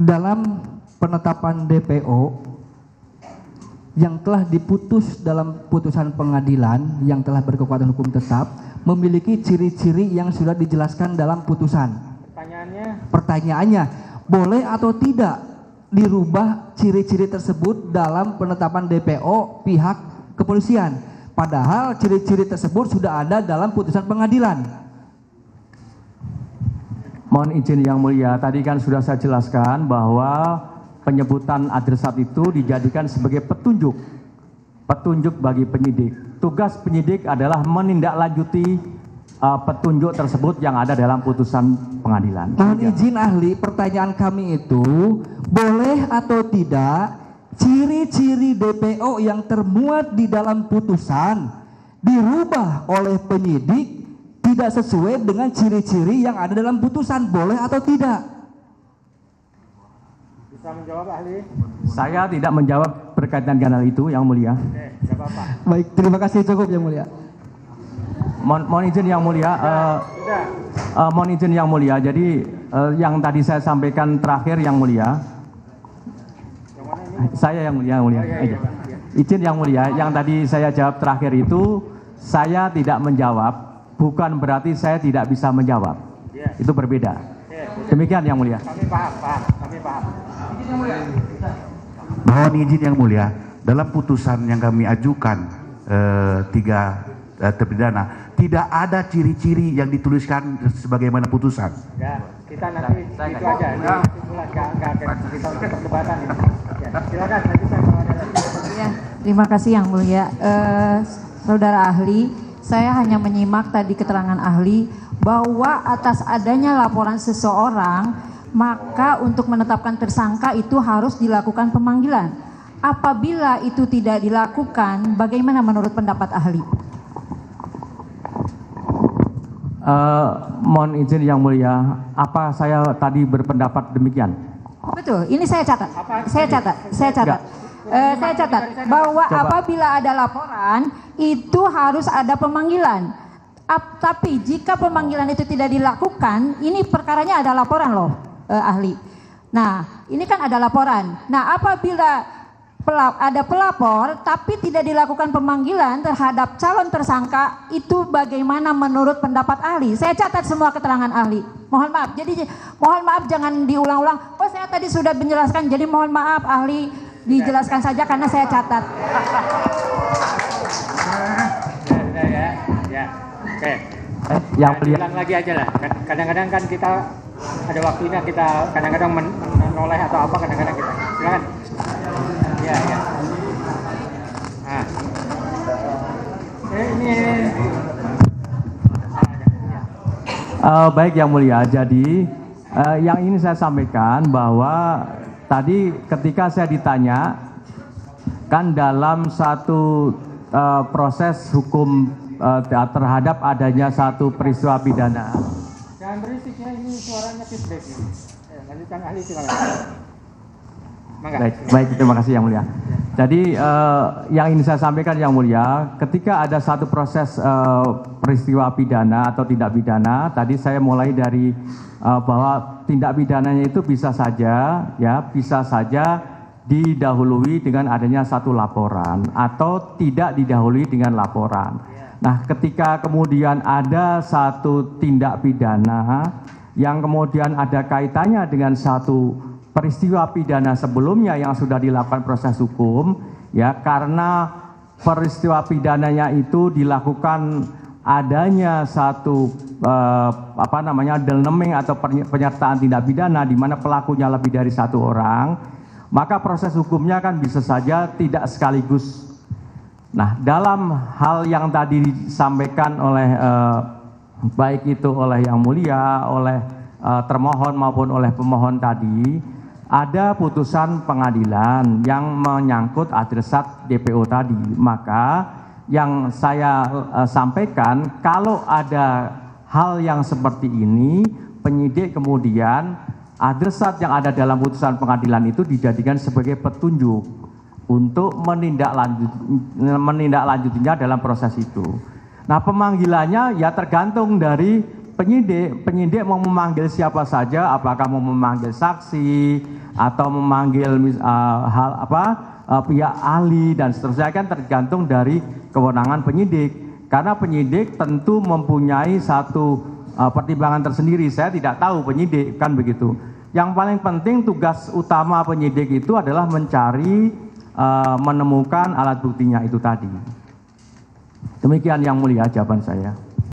Dalam penetapan DPO yang telah diputus dalam putusan pengadilan yang telah berkekuatan hukum tetap memiliki ciri-ciri yang sudah dijelaskan dalam putusan. Pertanyaannya, boleh atau tidak dirubah ciri-ciri tersebut dalam penetapan DPO pihak kepolisian? Padahal ciri-ciri tersebut sudah ada dalam putusan pengadilan. Mohon izin yang mulia, tadi kan sudah saya jelaskan bahwa penyebutan adresat itu dijadikan sebagai petunjuk bagi penyidik. Tugas penyidik adalah menindaklanjuti petunjuk tersebut yang ada dalam putusan pengadilan. Mohon izin ahli, pertanyaan kami itu boleh atau tidak ciri-ciri DPO yang termuat di dalam putusan dirubah oleh penyidik tidak sesuai dengan ciri-ciri yang ada dalam putusan, boleh atau tidak? Bisa menjawab ahli? Saya tidak menjawab berkaitan dengan hal itu yang mulia. Tidak apa-apa. Baik, terima kasih, cukup yang mulia. Mohon izin yang mulia. Mohon izin yang mulia. Jadi yang tadi saya sampaikan terakhir yang mulia. Saya yang mulia. Izin yang mulia. Yang tadi saya jawab terakhir itu saya tidak menjawab. Bukan berarti saya tidak bisa menjawab. Itu berbeda. Demikian yang mulia. Kami paham. Mohon izin yang mulia, dalam putusan yang kami ajukan tiga terpidana tidak ada ciri-ciri yang dituliskan sebagaimana putusan. Ya, kita nanti itu aja. Kita untuk perdebatan ini. Ya, silakan lanjutkan kalau ada lagi. Ya, terima kasih yang mulia. Saudara ahli, saya hanya menyimak tadi keterangan ahli bahwa atas adanya laporan seseorang, maka untuk menetapkan tersangka itu harus dilakukan pemanggilan. Apabila itu tidak dilakukan, bagaimana menurut pendapat ahli? Mohon izin yang mulia, apa saya tadi berpendapat demikian? Betul, ini saya catat. Saya catat bahwa apabila ada laporan itu harus ada pemanggilan. Tapi jika pemanggilan itu tidak dilakukan, ini perkaranya ada laporan loh, ahli. Nah, ini kan ada laporan. Nah, apabila ada pelapor tapi tidak dilakukan pemanggilan terhadap calon tersangka, itu bagaimana menurut pendapat ahli? Saya catat semua keterangan ahli. Mohon maaf. Jadi mohon maaf jangan diulang-ulang. Oh, saya tadi sudah menjelaskan. Jadi mohon maaf ahli, dijelaskan saja karena saya catat. Ya. Oke. Yang mulia. Ulang lagi aja lah. Kadang-kadang kan kita ada waktunya, kita kadang-kadang menoleh atau apa, kadang-kadang kita. Silakan. Ya. Nah. Ini. Baik yang mulia. Jadi yang ini saya sampaikan bahwa tadi ketika saya ditanya kan dalam satu proses hukum terhadap adanya satu peristiwa pidana. Jangan berisiknya, ini suaranya feedback ini. Lanjutkan ahli silakan. Baik, terima kasih yang mulia. Jadi yang ini saya sampaikan yang mulia, ketika ada satu proses peristiwa pidana atau tindak pidana, tadi saya mulai dari bahwa tindak pidananya itu bisa saja didahului dengan adanya satu laporan atau tidak didahului dengan laporan. Nah, ketika kemudian ada satu tindak pidana yang kemudian ada kaitannya dengan satu peristiwa pidana sebelumnya yang sudah dilakukan proses hukum, ya, karena peristiwa pidananya itu dilakukan adanya satu delneming atau penyertaan tindak pidana di mana pelakunya lebih dari satu orang, maka proses hukumnya kan bisa saja tidak sekaligus. Nah, dalam hal yang tadi disampaikan oleh baik itu oleh yang mulia, oleh termohon maupun oleh pemohon tadi, ada putusan pengadilan yang menyangkut adresat DPO tadi. Maka yang saya sampaikan, kalau ada hal yang seperti ini, penyidik kemudian adresat yang ada dalam putusan pengadilan itu dijadikan sebagai petunjuk untuk menindaklanjutinya dalam proses itu. Nah, pemanggilannya ya tergantung dari penyidik mau memanggil siapa saja, apakah mau memanggil saksi atau memanggil pihak ahli dan seterusnya, kan tergantung dari kewenangan penyidik. Karena penyidik tentu mempunyai satu pertimbangan tersendiri. Saya tidak tahu penyidik, kan begitu. Yang paling penting tugas utama penyidik itu adalah mencari, menemukan alat buktinya itu tadi. Demikian Yang Mulia jawaban saya.